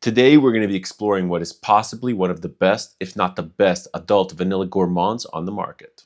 Today, we're going to be exploring what is possibly one of the best, if not the best, adult vanilla gourmands on the market.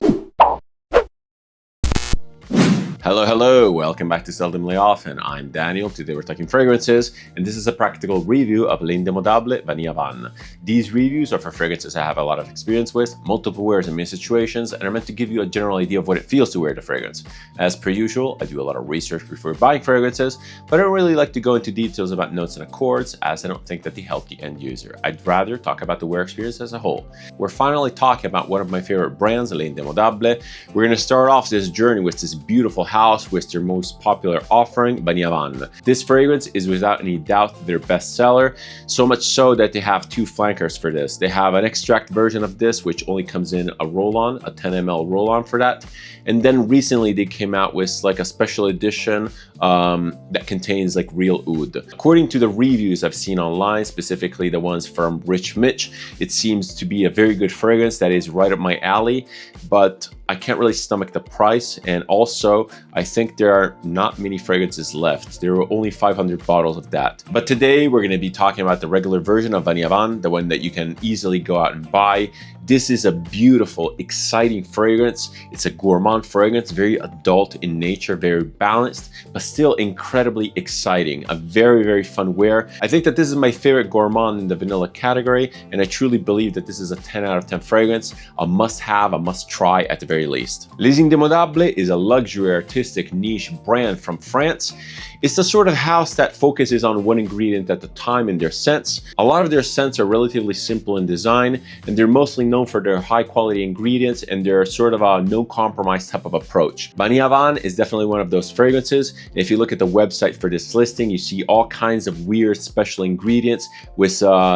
Hello, welcome back to Seldomly Often. I'm Daniel. Today we're talking fragrances, and this is a practical review of L'Indemodables Vanille Havane. These reviews are for fragrances I have a lot of experience with, multiple wears in many situations, and are meant to give you a general idea of what it feels to wear the fragrance. As per usual, I do a lot of research before buying fragrances, but I don't really like to go into details about notes and accords, as I don't think that they help the end user. I'd rather talk about the wear experience as a whole. We're finally talking about one of my favorite brands, L'Indemodables. We're going to start off this journey with this beautiful house with their most popular offering, Vanille Havane. This fragrance is without any doubt their best seller, so much so that they have two flankers for this. They have an extract version of this, which only comes in a roll-on, a 10 ml roll-on for that. And then recently they came out with like a special edition that contains like real oud. According to the reviews I've seen online, specifically the ones from Rich Mitch, it seems to be a very good fragrance that is right up my alley, but I can't really stomach the price, and also I think there are not many fragrances left. There are only 500 bottles of that. But today we're going to be talking about the regular version of Vanille Havane, the one that you can easily go out and buy. This is a beautiful, exciting fragrance. It's a gourmand fragrance, very adult in nature, very balanced, but still incredibly exciting. A very, very fun wear. I think that this is my favorite gourmand in the vanilla category, and I truly believe that this is a 10 out of 10 fragrance, a must-have, a must-try at the very least. Les Indemodables is a luxury artistic niche brand from France. It's the sort of house that focuses on one ingredient at a time in their scents. A lot of their scents are relatively simple in design, and they're mostly known for their high quality ingredients and their sort of a no compromise type of approach. Vanille Havane is definitely one of those fragrances. If you look at the website for this listing, you see all kinds of weird special ingredients with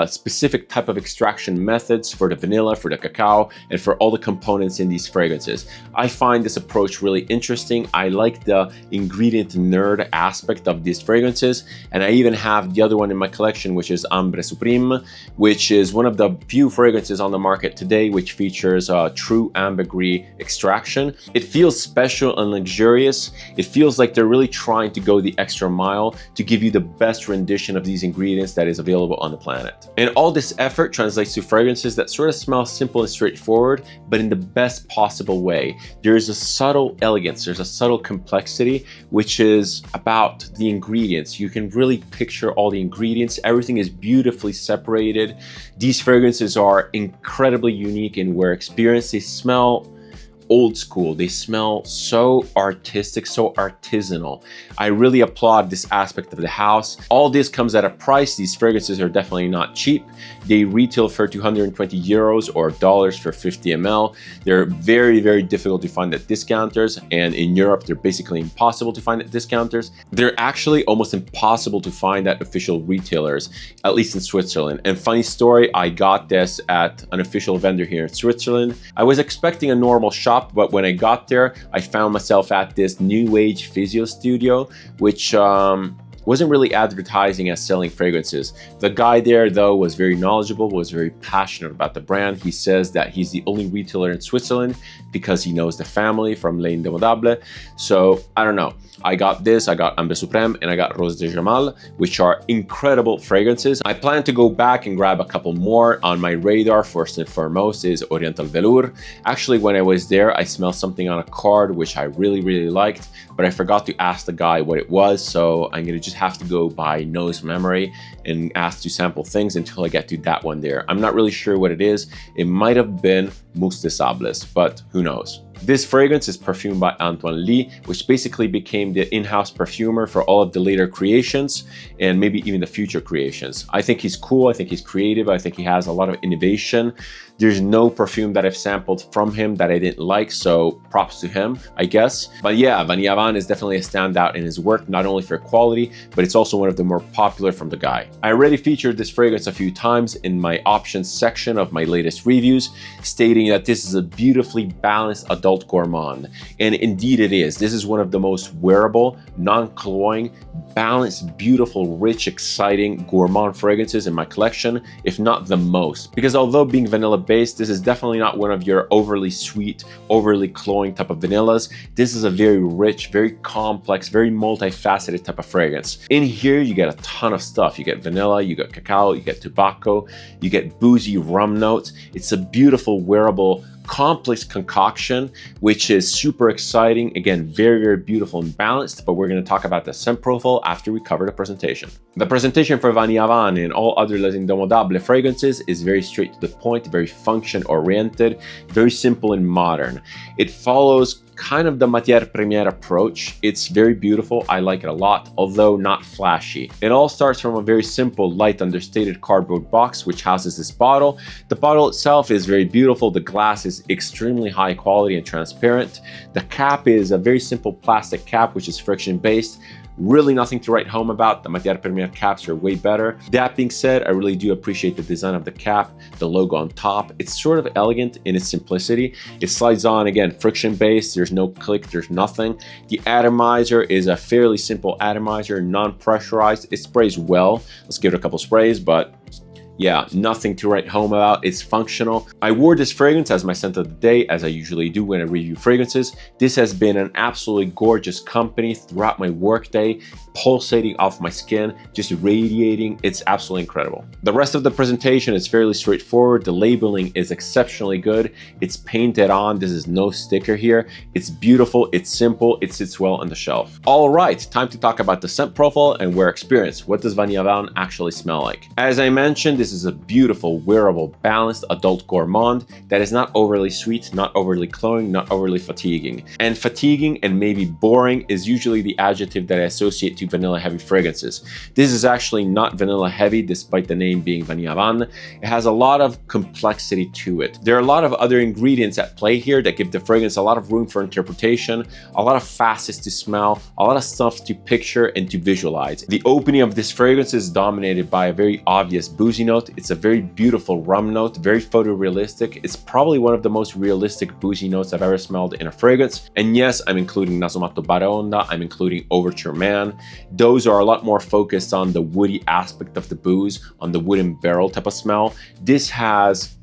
specific type of extraction methods for the vanilla, for the cacao, and for all the components in these fragrances. I find this approach really interesting. I like the ingredient nerd aspect of these fragrances, and I even have the other one in my collection, which is Ambre Supreme, which is one of the few fragrances on the market today which features true ambergris extraction. It feels special and luxurious. It feels like they're really trying to go the extra mile to give you the best rendition of these ingredients that is available on the planet. And all this effort translates to fragrances that sort of smell simple and straightforward, but in the best possible way. There's a subtle elegance, there's a subtle complexity, which is about the ingredients. You can really picture all the ingredients. Everything is beautifully separated. These fragrances are incredibly unique in wear experience. They smell old school. They smell so artistic, so artisanal. I really applaud this aspect of the house. All this comes at a price. These fragrances are definitely not cheap. They retail for 220 euros or dollars for 50 ml. They're very, very difficult to find at discounters, and in Europe, they're basically impossible to find at discounters. They're actually almost impossible to find at official retailers, at least in Switzerland. And funny story, I got this at an official vendor here in Switzerland. I was expecting a normal shop, but when I got there, I found myself at this new age physio studio, which wasn't really advertising as selling fragrances. The guy there, though, was very knowledgeable, was very passionate about the brand. He says that he's the only retailer in Switzerland because he knows the family from L'Indemodables. So I don't know. I got this, I got Ambre Supreme, and I got Rose de Jamal, which are incredible fragrances. I plan to go back and grab a couple more. On my radar, first and foremost, is Oriental Velour. Actually, when I was there, I smelled something on a card which I really, really liked, but I forgot to ask the guy what it was, so I'm gonna just have to go by nose memory and ask to sample things until I get to that one there. I'm not really sure what it is. It might have been Mousse de Sables, but who knows. This fragrance is perfumed by Antoine Lee, which basically became the in-house perfumer for all of the later creations and maybe even the future creations. I think he's cool, I think he's creative, I think he has a lot of innovation. There's no perfume that I've sampled from him that I didn't like, so props to him, I guess. But yeah, Vanille Havane is definitely a standout in his work, not only for quality, but it's also one of the more popular from the guy. I already featured this fragrance a few times in my options section of my latest reviews, stating that this is a beautifully balanced adult gourmand. And indeed it is. This is one of the most wearable, non-cloying, balanced, beautiful, rich, exciting gourmand fragrances in my collection, if not the most. Because although being vanilla based, this is definitely not one of your overly sweet, overly cloying type of vanillas. This is a very rich, very complex, very multifaceted type of fragrance. In here, you get a ton of stuff. You get vanilla, you get cacao, you get tobacco, you get boozy rum notes. It's a beautiful, wearable, complex concoction, which is super exciting. Again, very, very beautiful and balanced, but we're going to talk about the scent profile after we cover the presentation. The presentation for Vanille Havane and all other Les Indemodables fragrances is very straight to the point, very function-oriented, very simple and modern. It follows kind of the matière première approach. It's very beautiful. I like it a lot, although not flashy. It all starts from a very simple, light, understated cardboard box, which houses this bottle. The bottle itself is very beautiful. The glass is extremely high quality and transparent. The cap is a very simple plastic cap, which is friction-based. Really nothing to write home about. The matière première caps are way better. That being said, I really do appreciate the design of the cap, the logo on top. It's sort of elegant in its simplicity. It slides on, again, friction based. There's no click, there's nothing. The atomizer is a fairly simple atomizer, non-pressurized. It sprays well. Let's give it a couple sprays, but yeah, nothing to write home about. It's functional. I wore this fragrance as my scent of the day, as I usually do when I review fragrances. This has been an absolutely gorgeous company throughout my workday, pulsating off my skin, just radiating. It's absolutely incredible. The rest of the presentation is fairly straightforward. The labeling is exceptionally good. It's painted on. This is no sticker here. It's beautiful. It's simple. It sits well on the shelf. All right, time to talk about the scent profile and wear experience. What does Vanille Havane actually smell like? As I mentioned, this is a beautiful, wearable, balanced adult gourmand that is not overly sweet, not overly cloying, not overly fatiguing. And fatiguing and maybe boring is usually the adjective that I associate to vanilla heavy fragrances. This is actually not vanilla heavy, despite the name being Vanille Havane. It has a lot of complexity to it. There are a lot of other ingredients at play here that give the fragrance a lot of room for interpretation, a lot of facets to smell, a lot of stuff to picture and to visualize. The opening of this fragrance is dominated by a very obvious boozy note. It's a very beautiful rum note, very photorealistic. It's probably one of the most realistic boozy notes I've ever smelled in a fragrance. And yes, I'm including Nasomatto Baraonda, I'm including Overture Man. Those are a lot more focused on the woody aspect of the booze, on the wooden barrel type of smell. This has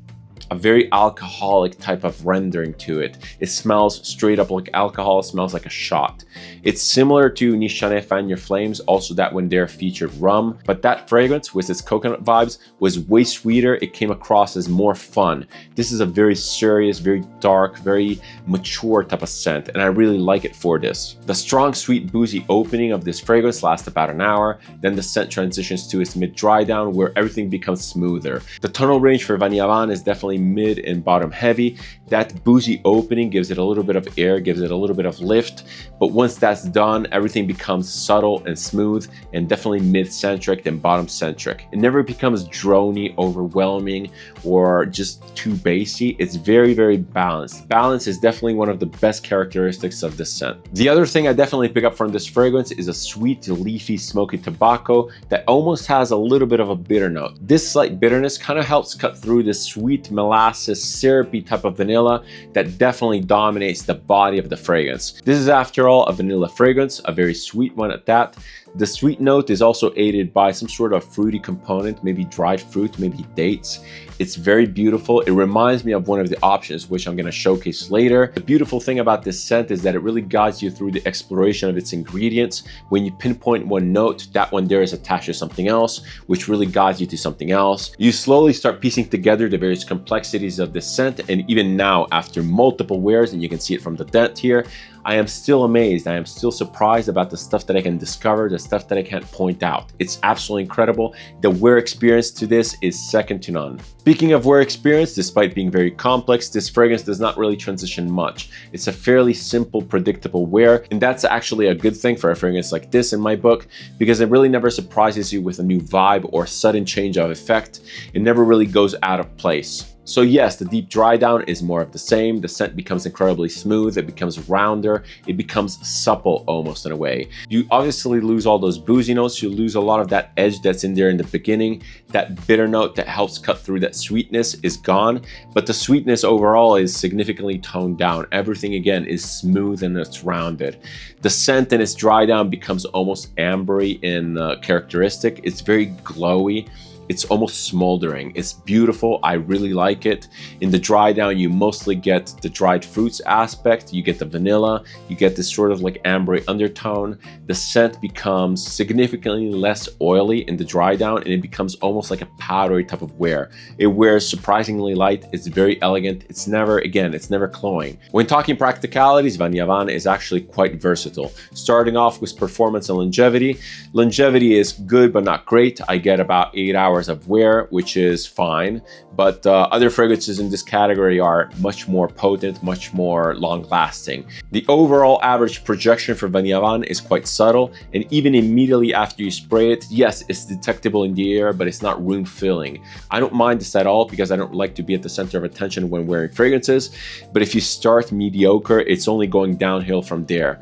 a very alcoholic type of rendering to it. It smells straight up like alcohol. It smells like a shot. It's similar to Nichane Fan Your Flames, also that one there featured rum, but that fragrance with its coconut vibes was way sweeter. It came across as more fun. This is a very serious, very dark, very mature type of scent, and I really like it for this. The strong, sweet, boozy opening of this fragrance lasts about an hour, then the scent transitions to its mid-dry down where everything becomes smoother. The tonal range for Vanille Havane is definitely mid and bottom heavy. That boozy opening gives it a little bit of air, gives it a little bit of lift, but once that's done, everything becomes subtle and smooth and definitely mid-centric and bottom-centric. It never becomes drony, overwhelming, or just too bassy. It's very, very balanced. Balance is definitely one of the best characteristics of this scent. The other thing I definitely pick up from this fragrance is a sweet, leafy, smoky tobacco that almost has a little bit of a bitter note. This slight bitterness kind of helps cut through the sweet molasses, syrupy type of vanilla that definitely dominates the body of the fragrance. This is, after all, a vanilla fragrance, a very sweet one at that. The sweet note is also aided by some sort of fruity component, maybe dried fruit, maybe dates. It's very beautiful. It reminds me of one of the options, which I'm going to showcase later. The beautiful thing about this scent is that it really guides you through the exploration of its ingredients. When you pinpoint one note, that one there is attached to something else, which really guides you to something else. You slowly start piecing together the various complexities of this scent, and even now, after multiple wears, and you can see it from the dent here, I am still amazed. I am still surprised about the stuff that I can discover, the stuff that I can't point out. It's absolutely incredible. The wear experience to this is second to none. Speaking of wear experience, despite being very complex, this fragrance does not really transition much. It's a fairly simple, predictable wear, and that's actually a good thing for a fragrance like this in my book, because it really never surprises you with a new vibe or sudden change of effect. It never really goes out of place. So yes, the deep dry down is more of the same. The scent becomes incredibly smooth, it becomes rounder, it becomes supple almost in a way. You obviously lose all those boozy notes, you lose a lot of that edge that's in there in the beginning. That bitter note that helps cut through that sweetness is gone, but the sweetness overall is significantly toned down. Everything again is smooth and it's rounded. The scent in its dry down becomes almost ambery in characteristic. It's very glowy. It's almost smoldering. It's beautiful. I really like it. In the dry down, you mostly get the dried fruits aspect. You get the vanilla. You get this sort of like ambery undertone. The scent becomes significantly less oily in the dry down, and it becomes almost like a powdery type of wear. It wears surprisingly light. It's very elegant. It's never, again, it's never cloying. When talking practicalities, Vanille Havane is actually quite versatile. Starting off with performance and longevity. Longevity is good, but not great. I get about 8 hours of wear, which is fine, but other fragrances in this category are much more potent, much more long-lasting. The overall average projection for Vanille Havane is quite subtle, and even immediately after you spray it, yes, it's detectable in the air, but it's not room-filling. I don't mind this at all because I don't like to be at the center of attention when wearing fragrances, but if you start mediocre, it's only going downhill from there.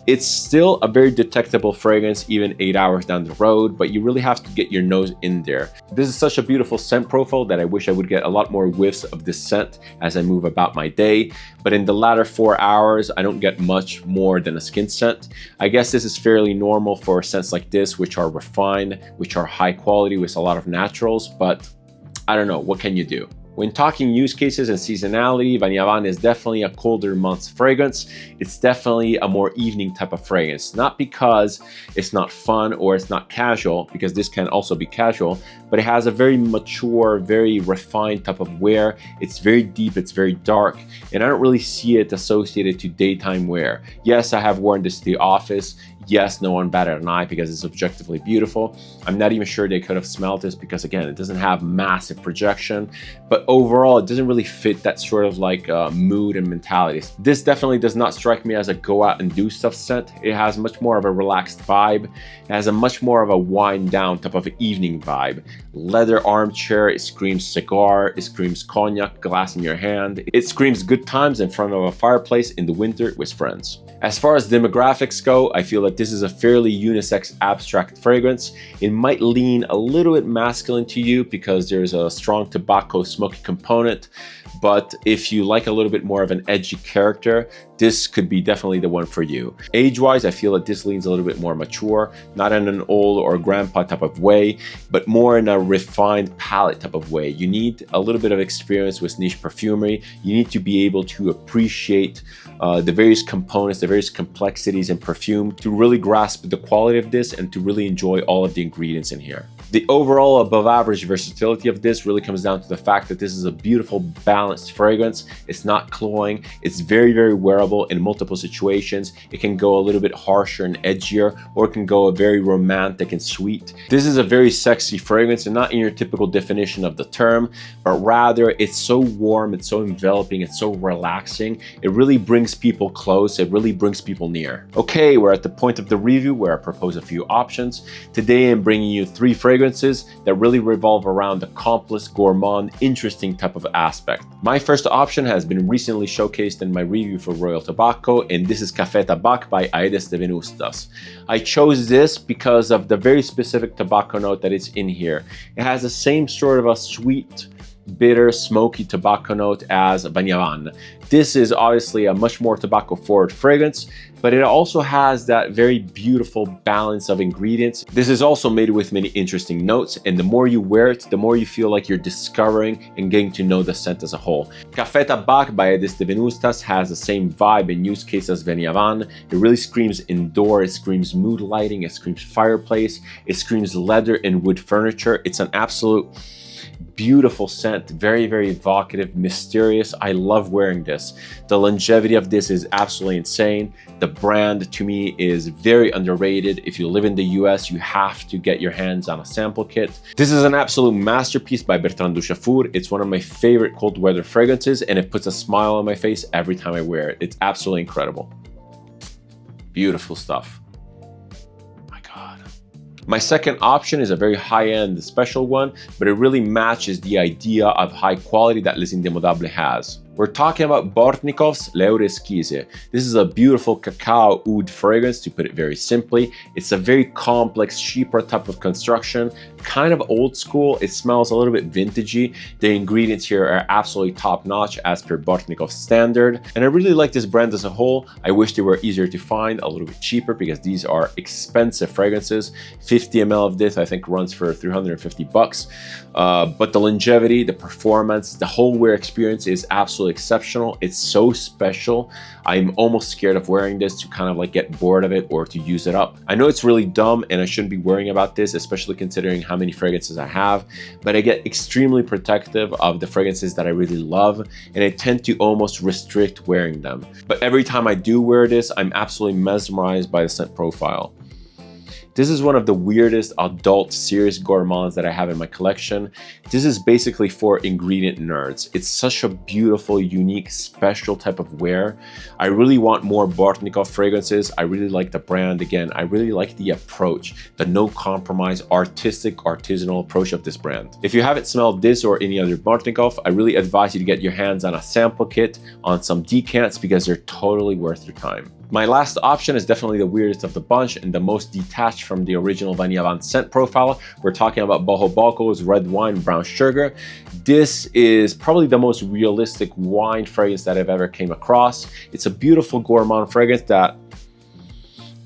It's still a very detectable fragrance even 8 hours down the road, but you really have to get your nose in there. This is such a beautiful scent profile that I wish I would get a lot more whiffs of this scent as I move about my day, but in the latter 4 hours, I don't get much more than a skin scent. I guess this is fairly normal for scents like this, which are refined, which are high quality with a lot of naturals, but I don't know, what can you do? When talking use cases and seasonality, Vanille Havane is definitely a colder months fragrance. It's definitely a more evening type of fragrance. Not because it's not fun or it's not casual, because this can also be casual, but it has a very mature, very refined type of wear. It's very deep, it's very dark, and I don't really see it associated to daytime wear. Yes, I have worn this to the office. Yes, no one batted an eye because it's objectively beautiful. I'm not even sure they could have smelled this because, again, it doesn't have massive projection, but overall, it doesn't really fit that sort of like mood and mentality. This definitely does not strike me as a go out and do stuff scent. It has much more of a relaxed vibe. It has a much more of a wind down type of evening vibe. Leather armchair, it screams cigar, it screams cognac, glass in your hand. It screams good times in front of a fireplace in the winter with friends. As far as demographics go, I feel that this is a fairly unisex abstract fragrance. It might lean a little bit masculine to you because there's a strong tobacco smoky component, but if you like a little bit more of an edgy character, this could be definitely the one for you. Age-wise, I feel that this leans a little bit more mature, not in an old or grandpa type of way, but more in a refined palate type of way. You need a little bit of experience with niche perfumery. You need to be able to appreciate the various components, the various complexities in perfume to really grasp the quality of this and to really enjoy all of the ingredients in here. The overall above average versatility of this really comes down to the fact that this is a beautiful balanced fragrance. It's not cloying. It's very, very wearable in multiple situations. It can go a little bit harsher and edgier, or it can go a very romantic and sweet. This is a very sexy fragrance, and not in your typical definition of the term, but rather it's so warm, it's so enveloping, it's so relaxing. It really brings people close. It really brings people near. Okay, we're at the point of the review where I propose a few options. Today I'm bringing you 3 fragrances that really revolve around the complex, gourmand, interesting type of aspect. My first option has been recently showcased in my review for Royal Tobacco, and this is Café Tabac by Aedes de Venustas. I chose this because of the very specific tobacco note that is in here. It has the same sort of a sweet, bitter, smoky tobacco note as Vanille Havane. This is obviously a much more tobacco forward fragrance, but it also has that very beautiful balance of ingredients. This is also made with many interesting notes, and the more you wear it, the more you feel like you're discovering and getting to know the scent as a whole. Café Tabac by Aedes de Venustas has the same vibe and use case as Vanille Havane. It really screams indoor, it screams mood lighting, it screams fireplace, it screams leather and wood furniture. It's an absolute beautiful scent, very, very evocative, mysterious. I love wearing this. The longevity of this is absolutely insane. The brand to me is very underrated. If you live in the US, you have to get your hands on a sample kit. This is an absolute masterpiece by Bertrand Duchaufour. It's one of my favorite cold weather fragrances, and it puts a smile on my face every time I wear it. It's absolutely incredible. Beautiful stuff. My God. My second option is a very high-end special one, but it really matches the idea of high quality that Les Indemodables has. We're talking about Bortnikoff's Exquise. This is a beautiful cacao oud fragrance, to put it very simply. It's a very complex, cheaper type of construction, kind of old school. It smells a little bit vintagey. The ingredients here are absolutely top-notch as per Bortnikoff's standard. And I really like this brand as a whole. I wish they were easier to find, a little bit cheaper, because these are expensive fragrances. 50 ml of this, I think, runs for 350 bucks. But the longevity, the performance, the whole wear experience is absolutely exceptional. It's so special. I'm almost scared of wearing this to kind of like get bored of it or to use it up. I know it's really dumb and I shouldn't be worrying about this, especially considering how many fragrances I have, but I get extremely protective of the fragrances that I really love, and I tend to almost restrict wearing them. But every time I do wear this, I'm absolutely mesmerized by the scent profile. This is one of the weirdest adult serious gourmands that I have in my collection. This is basically for ingredient nerds. It's such a beautiful, unique, special type of wear. I really want more Bortnikoff fragrances. I really like the brand. Again, I really like the approach, the no compromise, artistic, artisanal approach of this brand. If you haven't smelled this or any other Bortnikoff, I really advise you to get your hands on a sample kit, on some decants, because they're totally worth your time. My last option is definitely the weirdest of the bunch and the most detached from the original Vanille Havane scent profile. We're talking about Bohoboco's red wine brown sugar. This is probably the most realistic wine fragrance that I've ever came across. It's a beautiful gourmand fragrance that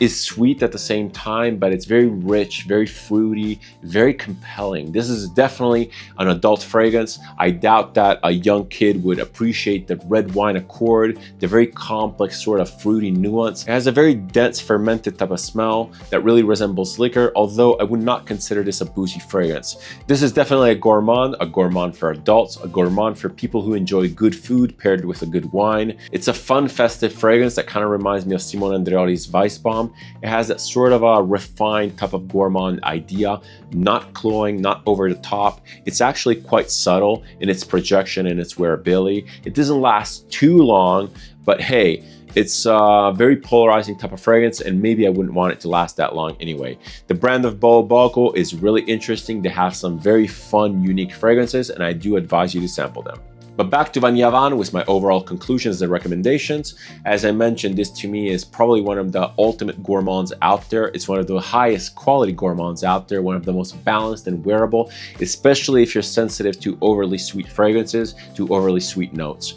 is sweet at the same time, but it's very rich, very fruity, very compelling. This is definitely an adult fragrance. I doubt that a young kid would appreciate the red wine accord, the very complex sort of fruity nuance. It has a very dense fermented type of smell that really resembles liquor, although I would not consider this a boozy fragrance. This is definitely a gourmand for adults, a gourmand for people who enjoy good food paired with a good wine. It's a fun, festive fragrance that kind of reminds me of Simone Andreotti's Weissbaum. It has that sort of a refined type of gourmand idea, not cloying, not over the top. It's actually quite subtle in its projection and its wearability. It doesn't last too long, but hey, it's a very polarizing type of fragrance, and maybe I wouldn't want it to last that long anyway. The brand of Bohoboco is really interesting. They have some very fun, unique fragrances, and I do advise you to sample them. But back to Vanille Havane with my overall conclusions and recommendations. As I mentioned, this to me is probably one of the ultimate gourmands out there. It's one of the highest quality gourmands out there, one of the most balanced and wearable, especially if you're sensitive to overly sweet fragrances, to overly sweet notes.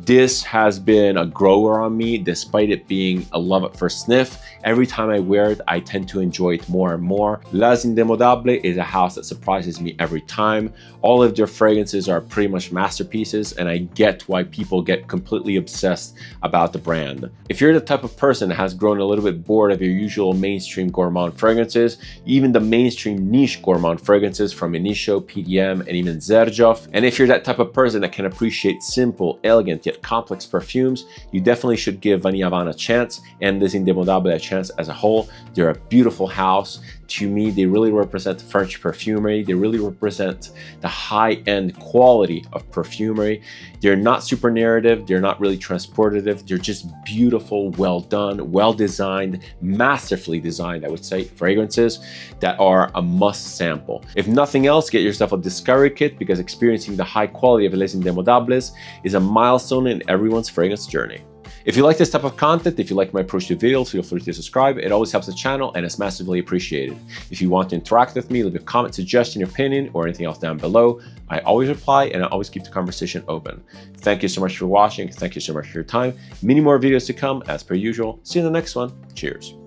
This has been a grower on me, despite it being a love at first sniff. Every time I wear it, I tend to enjoy it more and more. Les Indemodables is a house that surprises me every time. All of their fragrances are pretty much masterpieces, and I get why people get completely obsessed about the brand. If you're the type of person that has grown a little bit bored of your usual mainstream gourmand fragrances, even the mainstream niche gourmand fragrances from Initio, PDM, and even Xerjoff, and if you're that type of person that can appreciate simple, elegant, yet complex perfumes, you definitely should give Vanille Havane a chance, and Les Indemodables a chance as a whole. They're a beautiful house. To me, they really represent French perfumery. They really represent the high-end quality of perfumery. They're not super narrative. They're not really transportative. They're just beautiful, well done, well designed, masterfully designed, I would say, fragrances that are a must sample. If nothing else, get yourself a discovery kit, because experiencing the high quality of Les Indemodables is a milestone in everyone's fragrance journey. If you like this type of content, if you like my approach to videos, feel free to subscribe. It always helps the channel and it's massively appreciated. If you want to interact with me, leave a comment, suggestion, opinion, or anything else down below. I always reply and I always keep the conversation open. Thank you so much for watching. Thank you so much for your time. Many more videos to come as per usual. See you in the next one. Cheers.